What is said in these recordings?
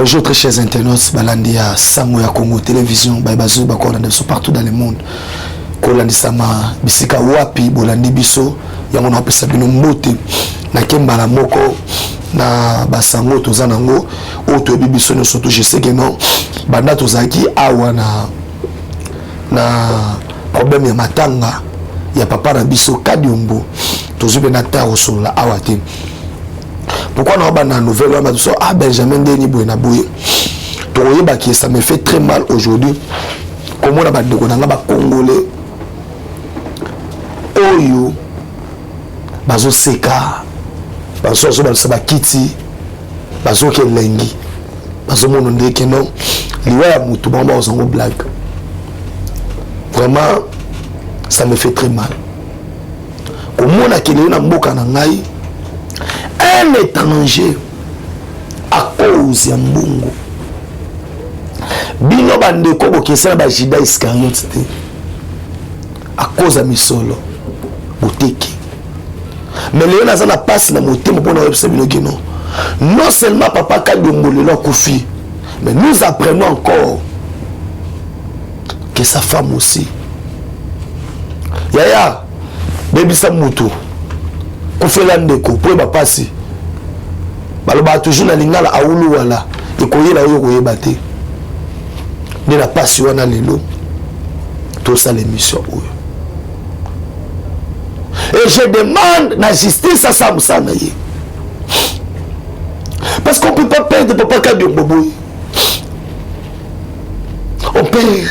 Bonjour très chers internautes, Balandia, Samoya Congo Télévision, Baibazou, Bakoranda, partout dans le monde. Kolandi Sama, Bisika Wapi, Bolandi Biso, Yamon Hape Sabino Mote, na Kembala Moko, na Basango, Tozanango, Oto Bibiso, nous surtout, je sais que non, Banda Tozaki, Awa na problème ya Matanga, ya Papa Rabiso, Kadiumbo, Tozube Nataro sur la Awate. Pourquoi on a une nouvelle Benjamin Denis Bouenaboué. Ça me fait très mal aujourd'hui. Comment on a des Congolais Oyo Bazo Seka Bazo Kiti Bazo Kelengi Bazo Mononde Kenon Liwa Moutou Bamba Ozango blague. Vraiment ça me fait très mal. Comment on a qu'il y a Mboka Nangai un étranger à cause ya mbungu bino bandeko bokesala ba Juda Iscariote à cause ya misolo boteki mais léon aza na passe na motema pona websa bino kino non seulement papa Kadiombolelo akufi mais nous apprenons encore que sa femme aussi yaya bebisa mutu kofela ndeko po ba pasi baloba toujours na lingala aulu wala ekoyela oyo koyeba te de la pasi wana lelo tout ça l'émission oyo et je demande la justice à ça musanaye parce qu'on peut pas perdre papa Kadiombolelo on perd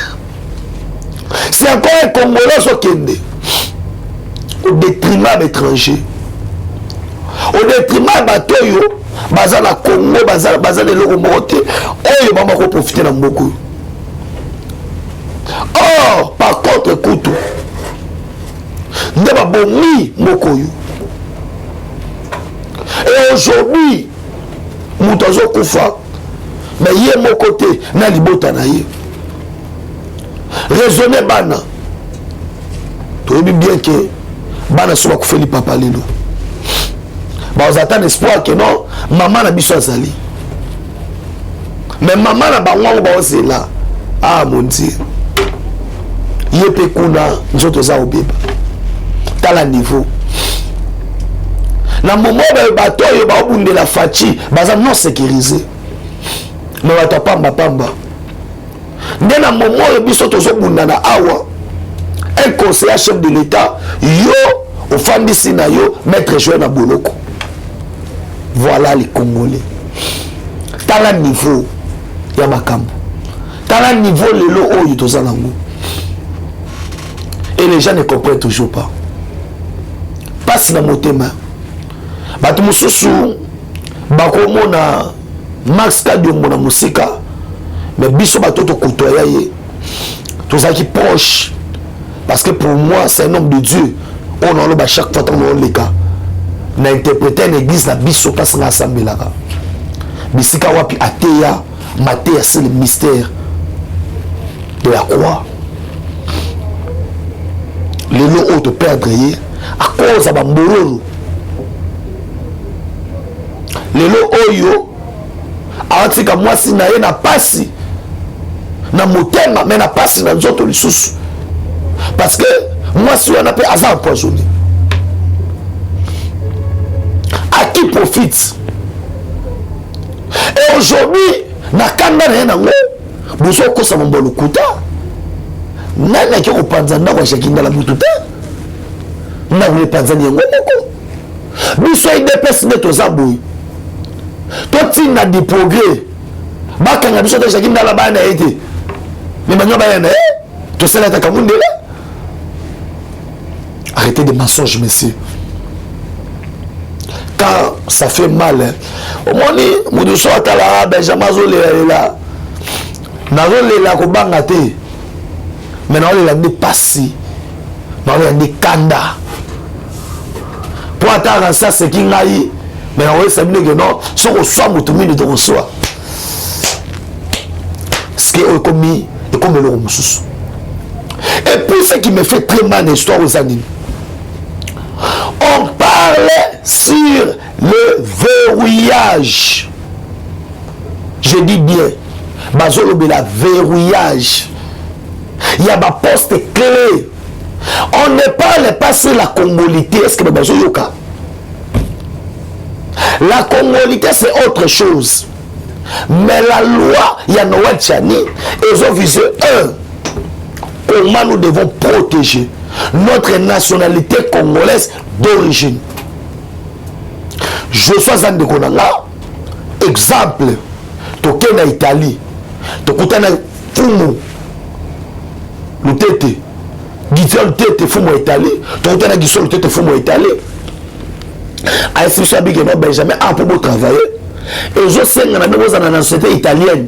c'est encore un Congolais sur Kende au détriment d'étrangers au détriment batoyo bazala Congo bazala le Mokote oyo mama ko profiter na mboko. Or par contre kutu ndeba bongi mokoyo et aujourd'hui mutazo kufa mais yé mokote na libota na yé raisonner bana to bien que bana soba kufeli papa lelo. Vous attendez espoir que non, maman n'a pas sali. Mais maman n'a pas c'est là. Ah mon Dieu. Yépe kuna, nous autres au bébé. T'as la niveau. Dans le moment où le bateau est au bout de la fatigue, baza non sécurisé. Mais on va pamba. Dans le moment où le bateau est au bout de la awa, un conseiller chef de l'État, yo, au fan de Sinayo, maître Joël Naboloko. Voilà les Congolais. T'as le niveau Yamakam. T'as le niveau le lot où ils sont. Et les gens ne comprennent toujours pas. Passe dans mon thème. Batumususu bakomona Max Kadiombo na musika. Mais biso batoto kotoyaye. Tout ça qui proche. Parce que pour moi c'est un homme de Dieu. On en a chaque fois dans les cas. Na interpréter une église la biso passe na assemblée là. Bisika wapi ateya, matéya c'est le mystère de la croix. Les lots autres perdre à cause de bambololo. Les lots oyo atika moi si na na pasi na motema mais na pasi na nzoto lisusu. Parce que moi si on appelle hasard empoisonné. À qui profite? Et aujourd'hui, na kanda na yango, boso ko sa mbolo kuta. Nana ki ko panzanda kwa shakinda la mututa. Na wele panzani yango moko. Biso IDPS neto zaboy. Toti na di progrès. Bakanga biso to shakinda la bana ete. Mais manyo ba yana to sala ta kamundela. Arrêtez de mensonges, messieurs. Quand ça fait mal, au moins, nous sommes là, Benjamin Zolela, Nazolela, Kobangate, mais nous sommes passés, nous sommes kanda. Pour attendre ça, c'est qui n'a eu, mais nous sommes que non, si on soit moutoumi, nous devons soit. Ce qui est commis, et comme le Romussus. Et puis, ce qui me fait très mal l'histoire aux animes. On parle sur le verrouillage. je dis bien, bazolobe la verrouillage. Il y a des postes clés. On ne parle pas sur la congolité. Est-ce que bazo yoka? La congolité c'est autre chose. Mais la loi, il y a Noël Tchani, ils ont visé comment nous devons protéger notre nationalité congolaise d'origine. Joshua Zandekonanga, exemple, toke na Italie, tokuta na Fumu, le tete, Gisol le tete Fumu Italie, tokuta na Gisol le tete Fumu Italie. A institution abigeno Benjamin a pour travailler. Et je sais que dans la société italienne,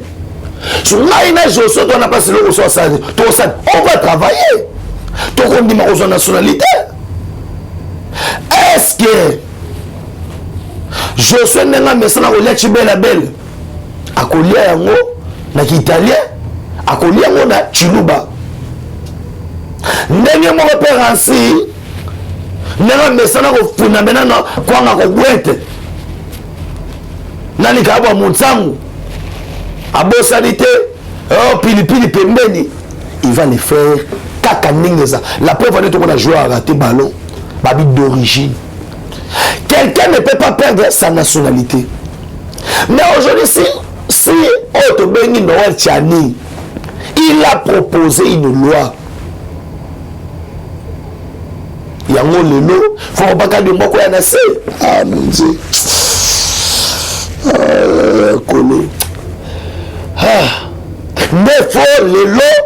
sur Joshua, on n'a pas on va travailler. On dit ma nationalité. Est-ce que Joshua n'a pas message au lait belle belle à coller yango na italien à coller yango na chiluba. Ndenge mo père ainsi n'a message au fundamena na kwa na ko nani kabwa mutsangu abosanité oh pilipili pembeni il va le faire kaka ningeza la preuve on est qu'on a joué à rater ballon babi d'origine. Quelqu'un ne peut pas perdre sa nationalité, mais aujourd'hui si Otto Bengi Noël Tchani il a proposé une loi yango lelo faut pas que moko ya nase ah mon Dieu Kolo. Mais faut le lot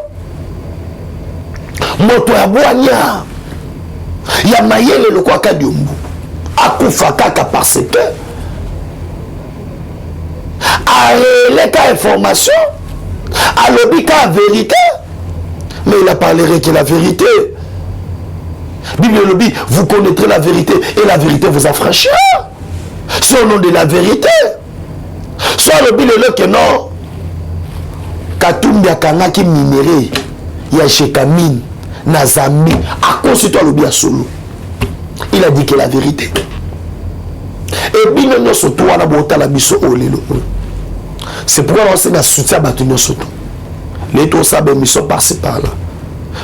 moto ya boanya ya mayele le kwa kadiumbu akufa kaka parce que a l'état information a l'obika vérité mais il a parlé que la vérité Bible lobby vous connaîtrez la vérité et la vérité vous affranchira c'est au nom de la vérité. Soit le bilan que non, Katumbi Akangaki minéré, Yachekamine, Nazami, à cause de toi le bien solo. Il a dit que la vérité. Et bien nous surtout on a bota la biso olelo. C'est pourquoi on s'est soutien battu nous surtout. Les tout ça ben mission par-ci par-là.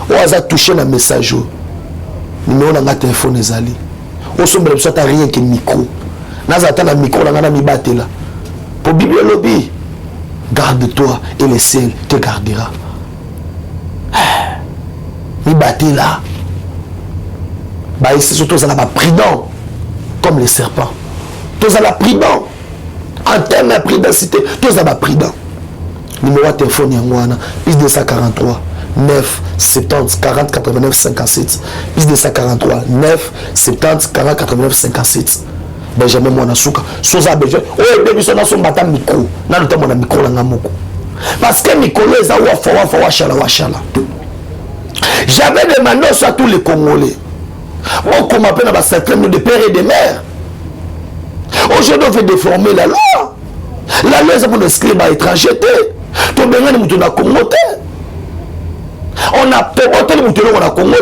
On a touché le message. Numéro dans ma téléphone ezali. On se besoin de rien que micro. Nazata na micro na mi batela. Pour Bible lobby, garde-toi et le ciel te gardera. Mi batela. Bah ici surtout ça n'a pas prudent comme les serpents. Tous à la prudent. En termes de prudentité, tous à la prudent. Numéro de téléphone yangwana plus 243 9 70 40 89 57 plus 243 9 70 40 89 57. Benjamin Mwanasuka soza besoin oh bébé son son bata micro na le temps na micro na moko parce que micro les a wa chala j'avais demandé à tous les Congolais bon comment appelle à certains de père et de mère aujourd'hui on veut déformer la loi c'est pour inscrire à l'étranger to benga mutu na Congo on a promoté le mutu na Congo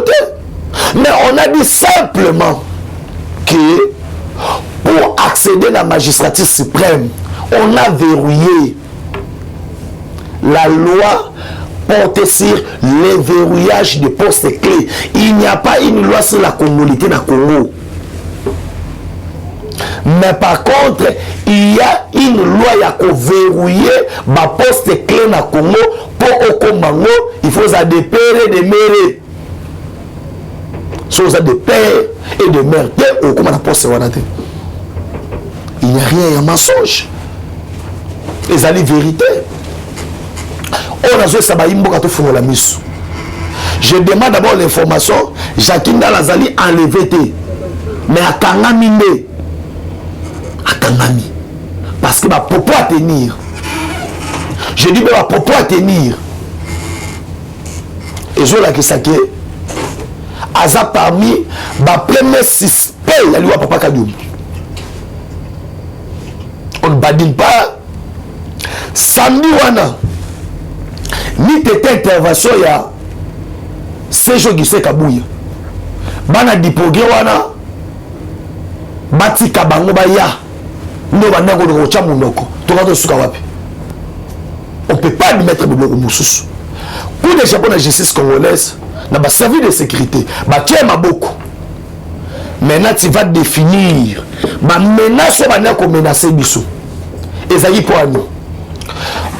mais on a dit simplement que pour accéder à la magistrature suprême, on a verrouillé la loi portée sur le verrouillage des postes clés. Il n'y a pas une loi sur la congolité dans le Congo. Mais par contre, il y a une loi qui a verrouillé les postes clés dans le Congo pour au Congo, il faut ça des pères et des mères. Ça des pères et des mères. Au Congo, poste il n'y a rien, il y a mensonge. Les alliés vérité. On a joué ça la mise. Je demande d'abord l'information. Jacqueline Lazali enlevé. Mais à Kangami. À Kangami. Parce que ma propos à tenir. Je dis ma propos à tenir. Et je l'ai dit ça que. Aza parmi ma premier suspect. Il y a lui à Papa Kadioum. On ne badine pas. Samedi wana ni tete intervention ya Sejo Gise Kabuya bana dipoge wana batika bango baya ndo banda ko cha munoko to ka to suka wapi on ne peut pas admettre le bloc Moussous. Pour les Japonais, la justice congolaise, n'a pas servi de sécurité. Bah, tu es beaucoup. Maintenant, tu vas définir. Bah, menace, on menacer Bissou. Et ça y est pour nous.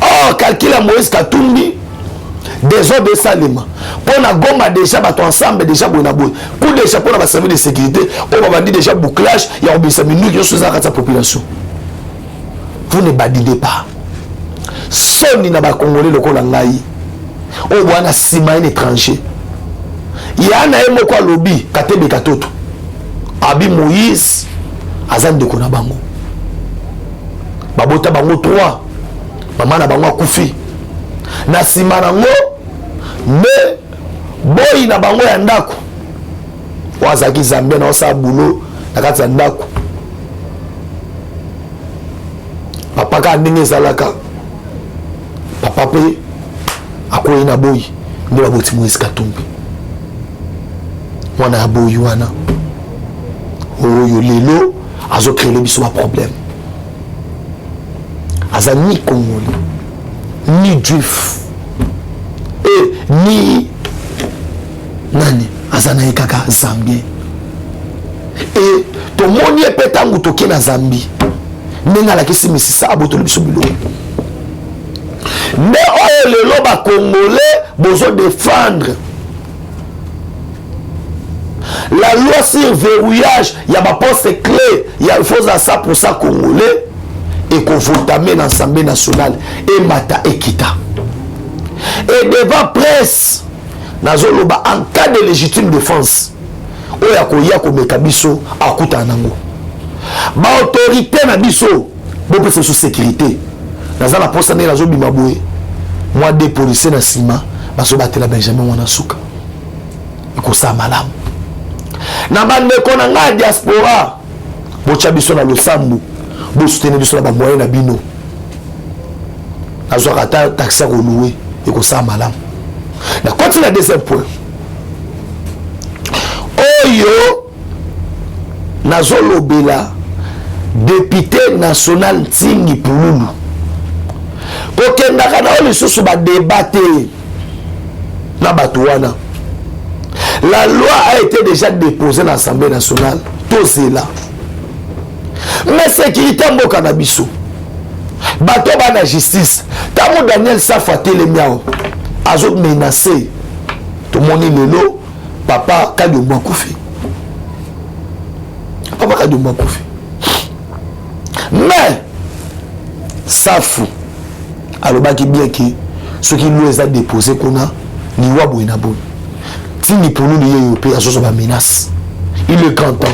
Or, calcul à Moïse Katumbi, des ordres de Salima. Pour la gomme, déjà, ensemble, déjà, pour la boue. Pour les Japonais, va servir de sécurité. On va dire déjà bouclage, il y a un minute, il y a une population. Vous ne badidez pas. Sonne n'a pas congolais le Kolangaï. On voit un ciment étranger. Il y a un mot quoi lobby, Katebe Katoto. Abi Moïse, Azan de Konabango. Babota Bango 3. Maman na Bango Koufi. Na ciment nango, mais boy na Bango ya ndako. Wazaki Zambia na osa boulot, na kati ya ndako. Papa ka ndenge zalaka. Papa pe akoyi na boy nde baboti Moïse Katumbi. Mwana ya boy wana oyo lelo azo créer biso ba problème. Aza ni congolais ni juif et ni nani aza na kaka zambien et to moni epetangu toke na Zambie nenga la kisi misisa abotolo biso bilo. Mais oh lelo ba congolais besoin défendre la loi sur verrouillage, il y a ma poste clé, il y a faut ça pour ça congolais et qu'on faut amener dans l'Assemblée nationale et mata ekita. Et devant presse, nazoloba en cas de légitime défense, oya koya ko mekabiso akuta nango. Ba autorité na biso, bo pese sous sécurité. Dans la poste na zo bimaboué. Moi des policiers na sima, baso batela Benjamin Wanasuka. Iko sa malamu. Na bande kona nga diaspora bocha biso na losambu bo soutenir biso na ba moyen na bino azo kata taxa ko louer et ko sa malam na continue à deuxième point oyo nazolobela député national Tingi Pululu kokenda kana oli susu ba débattre na batuana. La loi a été déjà déposée dans l'Assemblée nationale. Tout c'est là. Mais sécurité en Bokanabiso. Bateau ba la justice. Tamo Daniel Safate le miao. Azot menacé. Tout le monde est lelo. Papa Kadumba Koufi. Papa Kadumba Koufi. Mais, ça fout. Alors, qui bien qui, ceux qui nous ont déposé qu'on a, ni wabo inabou. Tingi pour nous les Européens, ce sont des menaces. Il est grand temps.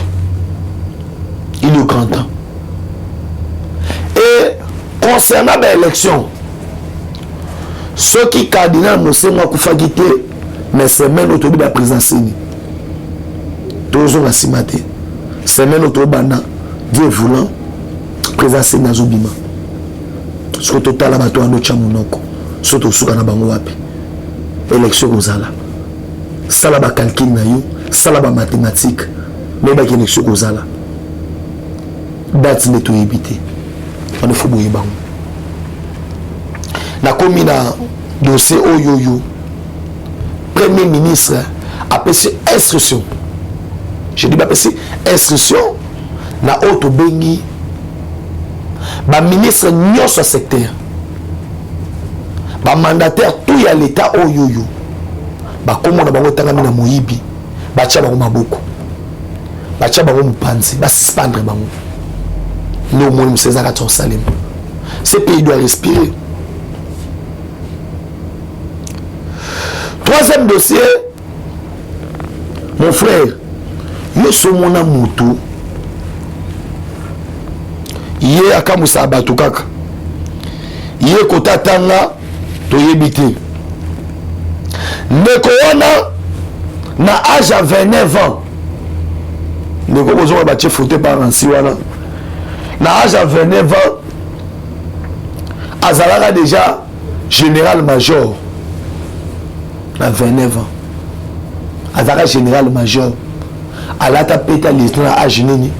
Il est grand temps. Et concernant l'élection, ceux qui cardinal Moussé Mouakoufagité, mais c'est même autour de la présence. Tous ont la cimaté. C'est même autour de Dieu voulant, présence dans Zobima. Ce que total a battu en autre chamounoko. Surtout sous la bangoapi. Élection aux ala. Ça là bas calcul na yo, ça là bas mathématique, mais bas élection aux ala. Date n'est tout évité. On ne faut pas y aller. Na komi na dossier oyoyo. Premier ministre a passé instruction. Je dis pas passé instruction na auto bengi. Ba ministre nyo sur secteur. Ba mandataire tout y a l'état oyoyo. Ba komo na bango tanga na moyibi. Ba tia bango maboko. Ba tia bango mupanzi, ba suspendre bango. Nous mon César Aton Salim. Ce pays doit respirer. Troisième dossier, mon frère, yo somona mutu. Yé akamusa abatukaka. Yé kota tanga to yebite. Ndeko wana na âge à 29 ans. Ndeko bozo ba tie fouté par ansi wana. Na âge à 29 ans, Azalaka déjà général-major. À 29 ans. Azalaka général-major. Alata peta lieutenant à Nini.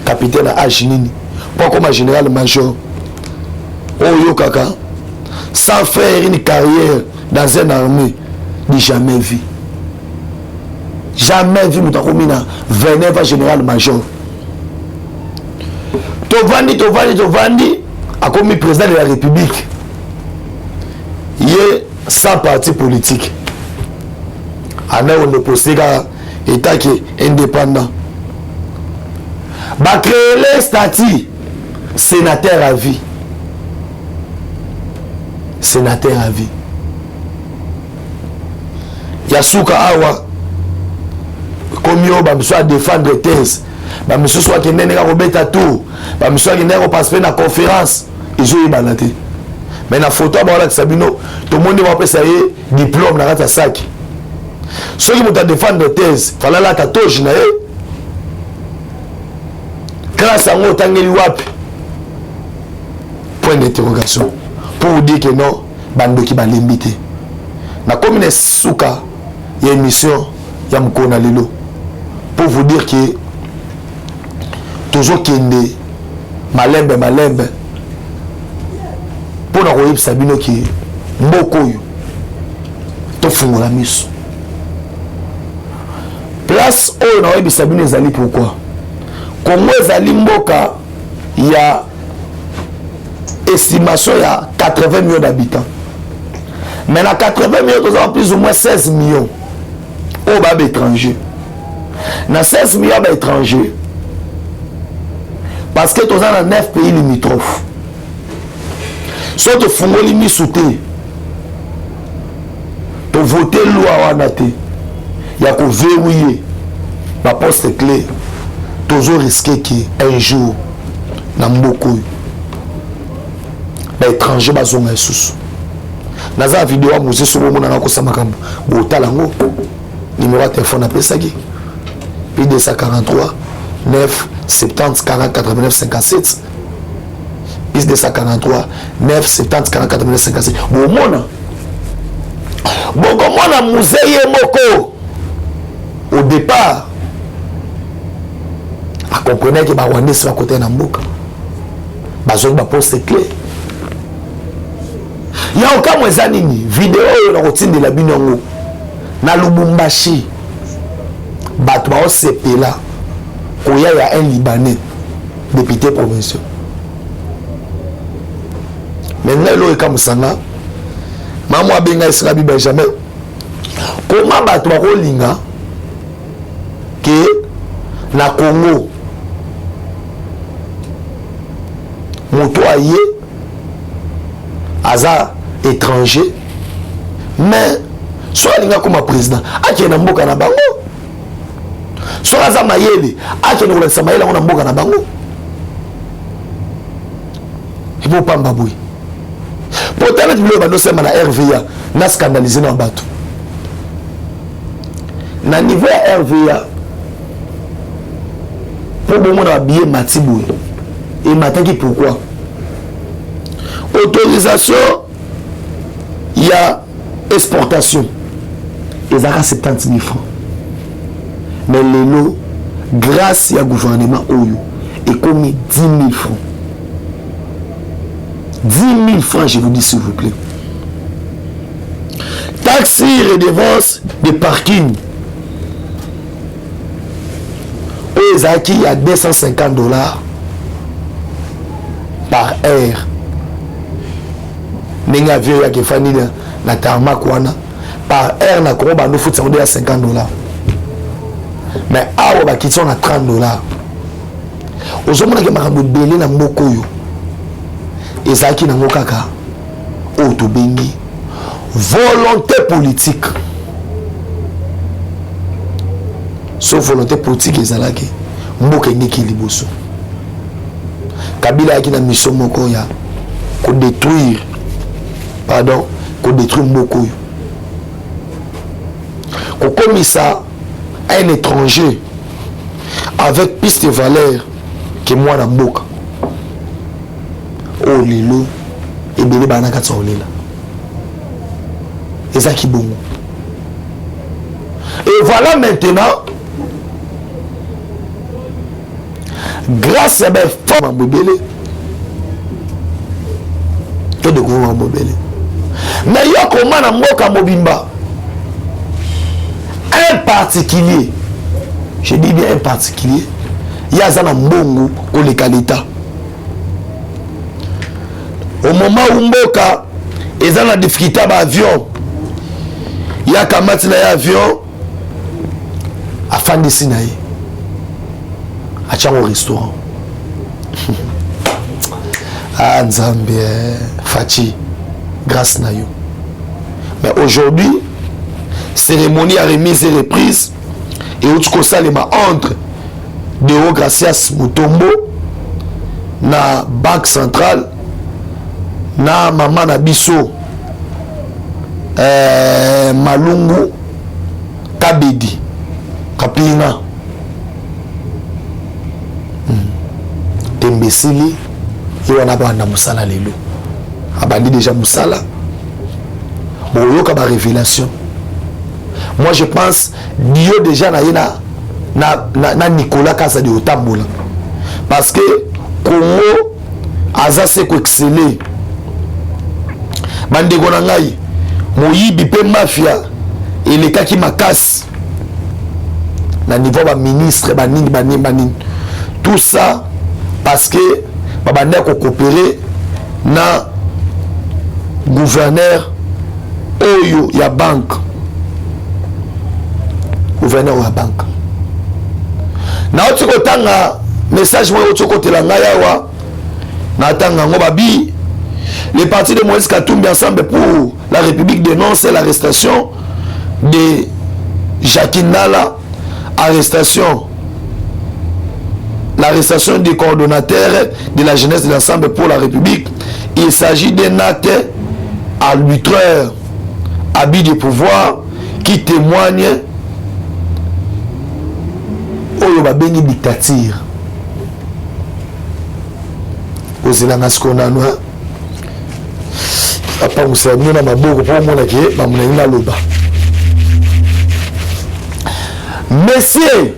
Capitaine à Nini. Pas comme général-major. Oyo kaka, sans faire une carrière dans une armée, ni jamais vu. Jamais vu Moutakomina, 29 général-major. Tovandi, a commis président de la République. Il est sans parti politique. On a posté État qui est indépendant. Va créer le statut sénateur à vie. Sénateur à vie. Yasuka Awa. Comme yo, bah, monsieur a défendre thèse. Bah, monsieur soit qui n'est pas Robert Tatou. Bah, monsieur qui n'est pas participer à la conférence. Ils ont eu balaté. Mais la photo, bah, là, Sabino, tout le monde va appeler ça y est, diplôme, dans la sac. Ceux qui vont défendre thèse, il fallait la tatouage, na eux. Grâce à moi, Tangeli Wap. Point d'interrogation. Pour vous dire que non, bando qui va limiter. Na commune Souka, il y a une mission, il y a Mkona Lelo. Pour vous dire que toujours qu'il y a malembe. Pour nous voir Sabino qui Mbokoyo. To fungo la mission. Place où on a vu Sabino Zali pourquoi? Comme Zali Mboka, il y a estimation il y a 80 millions d'habitants. Mais dans 80 millions, nous avons plus ou moins 16 millions au bas étrangers. Dans 16 millions d'étrangers, parce que nous avons 9 pays limitrophes. Soit tu fais limite souté, tu votes loi en athée, il y a que verrouiller la poste clé, toujours risqué qu'un jour, dans beaucoup d'étrangers, ils ont un sous. Dans la vidéo, je suis sur le monde numéro de téléphone appelé ça qui puis 243 9 70 40 89 57 puis 243 9 70 40 89 57 bon mona musée moko au départ à comprendre que Rwandais sur côté na mboka bazoi ba poste clé. Il y a aucun moyen nini vidéo na routine de la binongo na Lubumbashi bato ba osepela koya ya un Libanais député provincial. Maintenant lo eka musanga mamu abenga Israël Benjamin comment bato ba kolinga ke na Congo moto aye aza étranger mais soit linga comme président ake na mboka na bango soit aza mayele ake na sa mayele na mboka na bango et pour pas mbaboui pourtant le bilo bando sema na RVA na scandaliser na bato na niveau ya RVA pour bon na billet Matibou et mataki pourquoi autorisation il y a exportation et ça 70 000 francs mais les lots grâce au gouvernement Oyo et commis 10 000 francs 10 000 francs je vous dis s'il vous plaît taxes et redevances de parking et ça qui a 250 $ par heure n'enga avion ya kefani na tarmac wana par heure na ko ba no foot ça à 50 $. Mais awa ba kitso na 30 $. Ozomona ke makambo belé na mboko yo ezaki na ngokaka o to bengi volonté politique. Sauf volonté politique ezalaki mboka ngeki liboso. Kabila yaki na mission moko ya ko détruire Mbokoyo. Qu'on commis ça à un étranger avec plus de valeur que moi dans Mboka. Oh lilo et bébé banaka tsolela. Et ça qui bon. Et voilà maintenant grâce à mes femmes bébé de Congo mobile. Mais yo comment na mboka mobimba. Un particulier. Je dis bien un particulier. Il y a un mbongo au l'État. Au moment où mboka ils ont la difficulté à l'avion, il y a kamati na avion afin de sinaï à tchango restaurant. Ah Nzambe Fachi grâce na yo. Mais aujourd'hui cérémonie à remise et reprise et où tu consales ma entre de Gracias Mutombo na banque centrale na maman na biso Malungu Kabedi Kapina Tembesili yo wana bana musala lelo abandi déjà musala bon yo ka ba révélation. Moi je pense Dieu déjà na Nicolas Kasa de Otambola parce que Congo aza se ko exceller bande ko na ngai moyibi pe mafia elekaki makasi na niveau ba ministre banini tout ça parce que babanda ko coopérer na gouverneur oyo ya banque gouverneur ya banque na otiko tanga message moi otiko telanga yawa na tanga ngo babi les partis de Moïse Katumbi ensemble pour la République dénonce l'arrestation de Jacques Nala, l'arrestation du coordonnateur de la jeunesse de l'ensemble pour la République. Il s'agit d'un acte arbitraire, abus de pouvoir qui témoigne au Babeni dictature. Aux Élangaskonanois. Papa Moussani na maboko pour mon aké bamuna na loba. Monsieur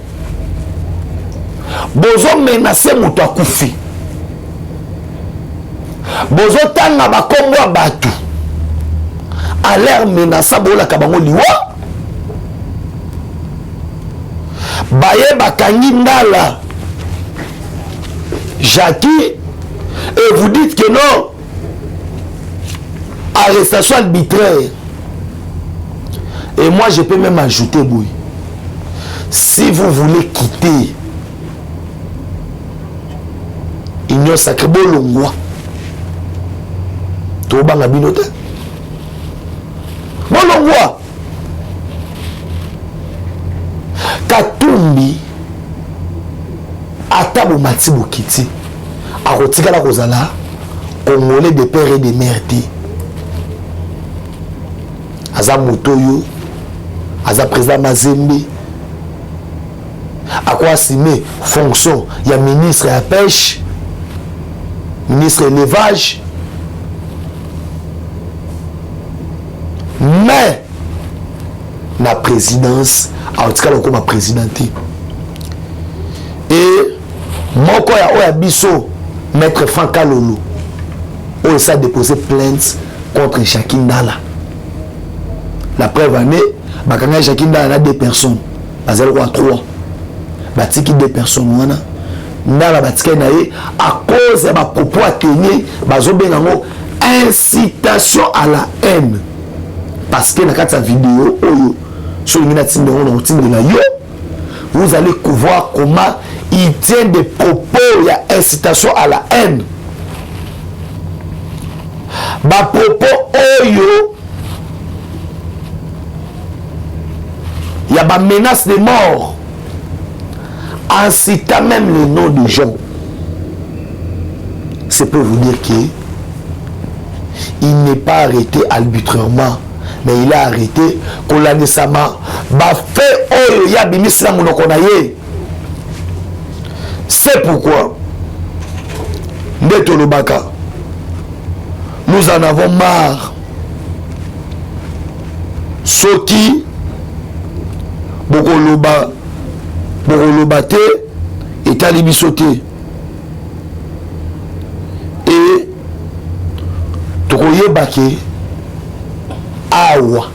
bozo menacer mutu akufi. Bozo tanga bakombo batu. A l'air menaçant bola kabango liwa. Baye bakangi ndala. Jackie et vous dites que non. Arrestation arbitraire. Et moi je peux même ajouter boui. Si vous voulez quitter Union Sacrée Bolongwa, Tobanga Binote Bolongwa Katumbi Atabo Matibo Kiti Arotika la Rosala Congolais de père et de mère. Aza Motoyo, Aza président Mazembe, à quoi assumer fonction, il y a ministre de la pêche, ministre de l'élevage, mais la présidence, en tout cas, comme la présidente. Et mon corps a biso, maître Franka Lolo, où il s'est déposé plainte contre Jacques Nala. La preuve année, Bakanga Jacques Nala a 2 personnes. Parce qu'il y a 3. Batiki 2 personnes. Nala Batika Naye, à cause de ma propos à tenir, Bazobenango, incitation à la haine. Parce que dans cette vidéo, sur le vous allez voir comment il tient des propos, il y a incitation à la haine. Ba propos oyo il y a des menaces de mort en citant même le nom de gens. C'est pour vous dire qu'il n'est pas arrêté arbitrairement, mais il a arrêté Kolanisama. C'est pourquoi nous en avons marre. Ceux qui Bokoloba te et Talibisote et Tokoye Bobebake awa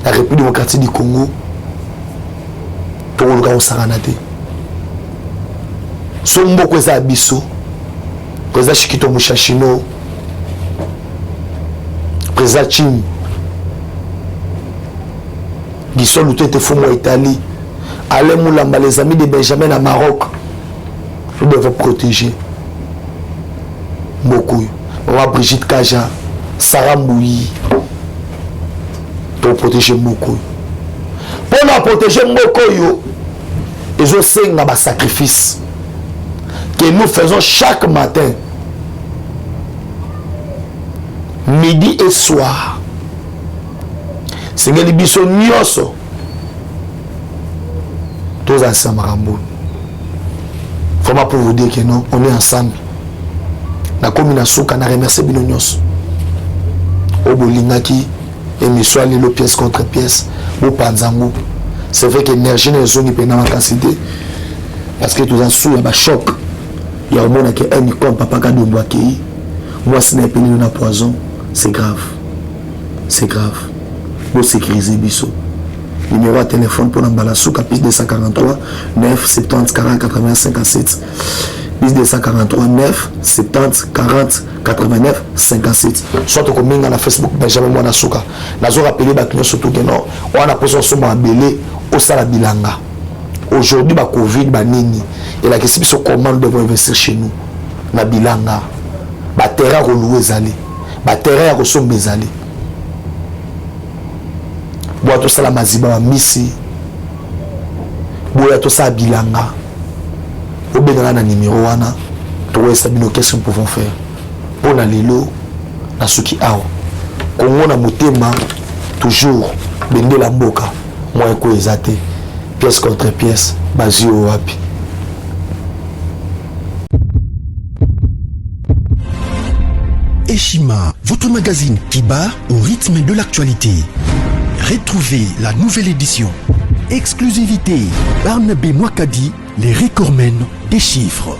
la République démocratique du Congo pour le gars au Saranate. Sombo kweza biso, kweza Shikito Mushashino, kweza Chim, Gisson Loutete Fumo Italie, Alain Moulamba, les amis de Benjamin à Maroc, vous devez protéger. Beaucoup. Maman Brigitte Kaja, Sarah Mouyi, pour protéger beaucoup. Pour protéger beaucoup, ils ont 5 sacrifices que nous faisons chaque matin, midi et soir. C'est que les bisous nyoso. Tous ensemble, Rambo. Faut pas pour vous dire que non, on est ensemble. La commune Souka n'a remercié Bino Nyoso. Au Bolingaki, émission à l'île pièce contre pièce, au Panzango. C'est vrai que l'énergie n'est pas en quantité. Parce que tout en sous, il y a un choc. Il y a un monde qui est un icône, papa Kadombo qui moi, si n'est pas un poison, c'est grave. C'est grave. Pour sécuriser Bisso. Numéro de téléphone pour l'embalasou, plus 243 9 70 40 80 57. Plus 243 9 70 40 89 57. Soit au commun dans Facebook, Benjamin Mwanasuka. Nous avons rappelé que surtout que non, on a posé son abélé au Salabilanga. Aujourd'hui, la Covid, et la question c'est comment nous devons investir chez nous. Na Bilanga. La terre à louer Zali. La terre à ressommer Zali. Bois tout ça la maziba misi. Bois tout ça Bilanga. Au bénin na numéro 1. Toi sabino qu'est-ce que nous pouvons faire? Pour la lilo, na suki ao. Congo na motema toujours bende la mboka. Moi ko ezate. Pièce contre pièce, basé au wapi. Eshima, votre magazine qui bat au rythme de l'actualité. Retrouvez la nouvelle édition. Exclusivité, Barnabé Mwakadi, les recordmen des chiffres.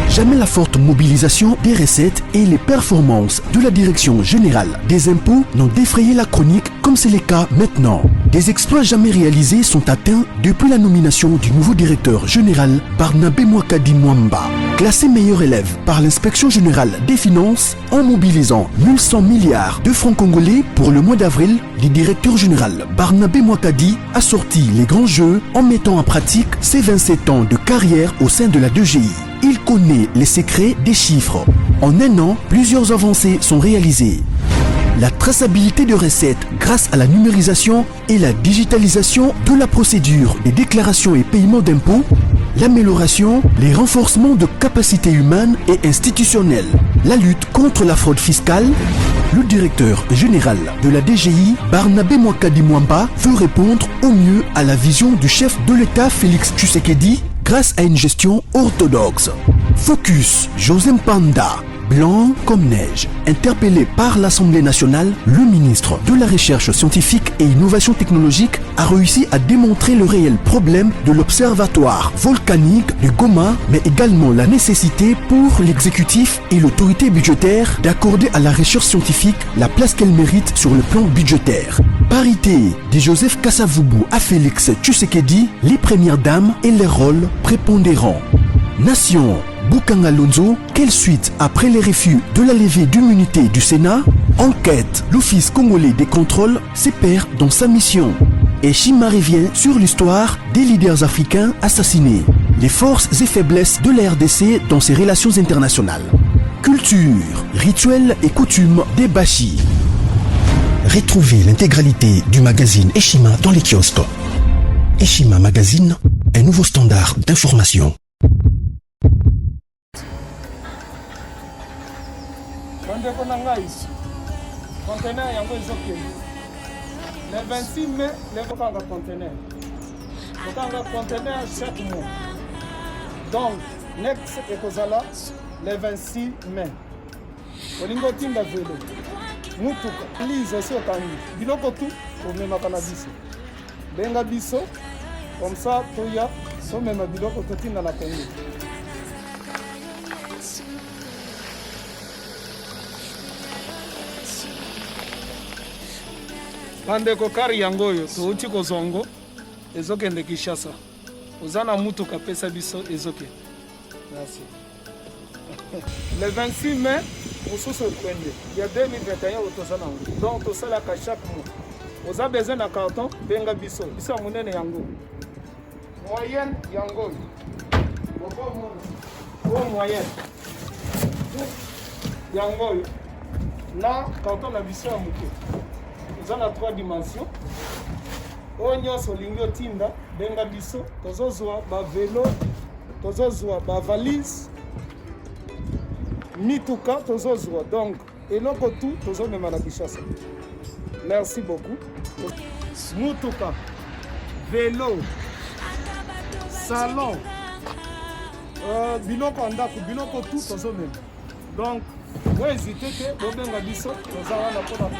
Jamais la forte mobilisation des recettes et les performances de la Direction générale des impôts n'ont défrayé la chronique comme c'est le cas maintenant. Des exploits jamais réalisés sont atteints depuis la nomination du nouveau directeur général Barnabé Mwakadi Mwamba. Classé meilleur élève par l'inspection générale des finances en mobilisant 1100 milliards de francs congolais pour le mois d'avril, le directeur général Barnabé Mwakadi a sorti les grands jeux en mettant en pratique ses 27 ans de carrière au sein de la DGI. Il connaît les secrets des chiffres. En un an, plusieurs avancées sont réalisées. La traçabilité de recettes grâce à la numérisation et la digitalisation de la procédure des déclarations et paiements d'impôts, l'amélioration, les renforcements de capacités humaines et institutionnelles, la lutte contre la fraude fiscale. Le directeur général de la DGI, Barnabé Mwakadi Mwamba, veut répondre au mieux à la vision du chef de l'État Félix Tshisekedi grâce à une gestion orthodoxe. Focus, José Mpanda, blanc comme neige. Interpellé par l'Assemblée nationale, le ministre de la Recherche scientifique et innovation technologique a réussi à démontrer le réel problème de l'observatoire volcanique de Goma, mais également la nécessité pour l'exécutif et l'autorité budgétaire d'accorder à la recherche scientifique la place qu'elle mérite sur le plan budgétaire. Parité de Joseph Kasavubu à Félix Tshisekedi, les premières dames et les rôles prépondérants. Nation, Bukanga Lonzo, quelle suite après les refus de la levée d'immunité du Sénat? Enquête, l'Office congolais des contrôles se perd dans sa mission. Et Shima revient sur l'histoire des leaders africains assassinés, les forces et faiblesses de la RDC dans ses relations internationales. Culture, rituels et coutumes des Bashi. Retrouvez l'intégralité du magazine Eshima dans les kiosques. Eshima Magazine, un nouveau standard d'information. Le 26 mai, le conteneur. Le conteneur chaque mois. Donc, next ekozala le 26 mai. Olingo tinda velo. Mutuka, please, aussi au Kani. Biloko tout, au même cannabis. Benga biso, comme ça, toya, so même biloko tout tinda la Congo. bandeko kari yango oyo touti kozongo ezokende Kinshasa oza na mutuka pesa biso ezokende. Merci. Le 26 mai mosusu ekwende ya 2021 otoza nango donc tosalaka chaque mois oza besoin na carton benga biso biso ya monene yango moyenne yango oyo moyenne yango oyo na carton na biso ya moke oza na 3 dimensions oyo nyonso olingi otinda benga biso tozozwa bavelo tozozwa bavalise mituka tozozwa donc eloko tu tozomema na Kinshasa. Merci beaucoup. Mutuka vélo salon biloko ndako biloko tu tozomema donc oyo hésite te bobenga biso toza wana mpona